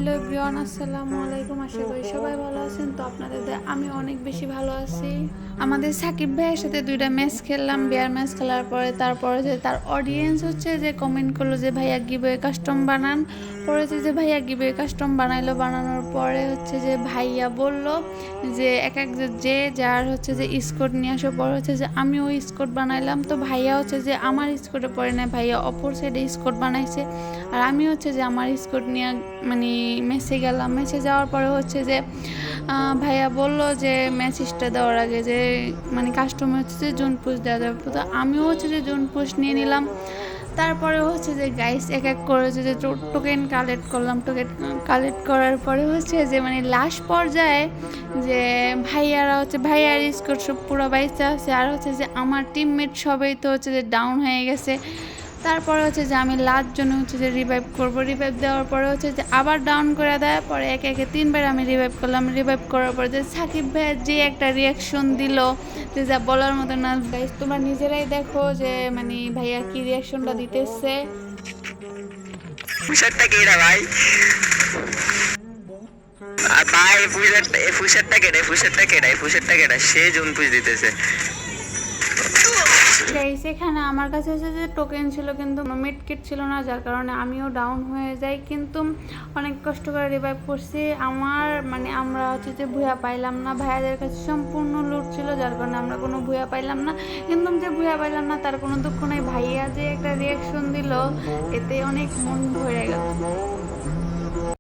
Hello everyone, আসসালামু আলাইকুম। আশা করি সবাই ভালো আছেন। তো আপনাদের আমি অনেক বেশি ভালো আছি। আমাদের সাকিব ভাইয়ের সাথে দুইটা ম্যাচ খেললাম। বিয়ার ম্যাচ খেলার পরে তারপরে যে তার অডিয়েন্স হচ্ছে যে কমেন্ট করলো যে ভাইয়া গিভওয়ে কাস্টম বানান। পরে যে ভাইয়া গিভওয়ে কাস্টম বানাইলো। বানানোর পরে হচ্ছে যে ভাইয়া বলল যে এক এক যে যার হচ্ছে যে স্কোট নিয়ে আসার পর হচ্ছে যে আমিও স্কোট বানাইলাম। তো ভাইয়া হচ্ছে যে আমার স্কোটে পড়ে না, ভাইয়া অপর সাইডে স্কোট বানাইছে। আর আমি হচ্ছে যে আমার স্কোট নিয়ে মানে মেসে গেলাম। মেসে যাওয়ার পরে হচ্ছে যে ভাইয়া বললো যে মেসেজটা দেওয়ার আগে যে মানে কাস্টমার হচ্ছে যে জুন পোস্ট দেওয়া যাবে। তো আমিও হচ্ছে যে জুন পোস্ট নিয়ে নিলাম। তারপরে হচ্ছে যে গাইস এক এক করে হচ্ছে যে টোকেন কালেক্ট করলাম। টোকেন কালেক্ট করার পরে হচ্ছে যে মানে লাস্ট পর্যায়ে যে ভাইয়ারা হচ্ছে ভাইয়ার স্কোর সব পুরো বাইসে আছে। আর হচ্ছে যে আমার টিমমেট সবাই তো হচ্ছে যে ডাউন হয়ে গেছে। তারপরে হচ্ছে যে আমি লাস্ট জন্য হচ্ছে যে রিভাইভ করবো। রিভাইভ দেওয়ার পরে হচ্ছে যে আবার ডাউন করে দেওয়ার পরে একে একে 3বার আমি রিভাইভ করলাম। রিভাইভ করার পরে যে সাকিব ভাইয়ের যে একটা রিয়াকশন দিল যে যা বলার মতো না। গাইস তোমরা নিজেরাই দেখো যে মানে ভাইয়া কি রিয়াকশনটা দিতেছে। ফুসারটা কে রে ভাই? আর ভাই ফুসারটা কেডা সে জুন পুজ দিতেছে। গাইস এখানে আমার কাছে হচ্ছে যে টোকেন ছিল কিন্তু মেড কিট ছিল না, যার কারণে আমিও ডাউন হয়ে যাই। কিন্তু অনেক কষ্ট করে রিভাইভ করছি। আমার মানে আমরা হচ্ছে যে ভুয়া পাইলাম না। ভাইয়াদের কাছে সম্পূর্ণ লুট ছিল, যার কারণে আমরা কোনো ভুয়া পাইলাম না। কিন্তু যে ভুয়া পাইলাম না তার কোনো দুঃখ নেই। ভাইয়া যে একটা রিয়াকশন দিল এতে অনেক মন ভরে গেল।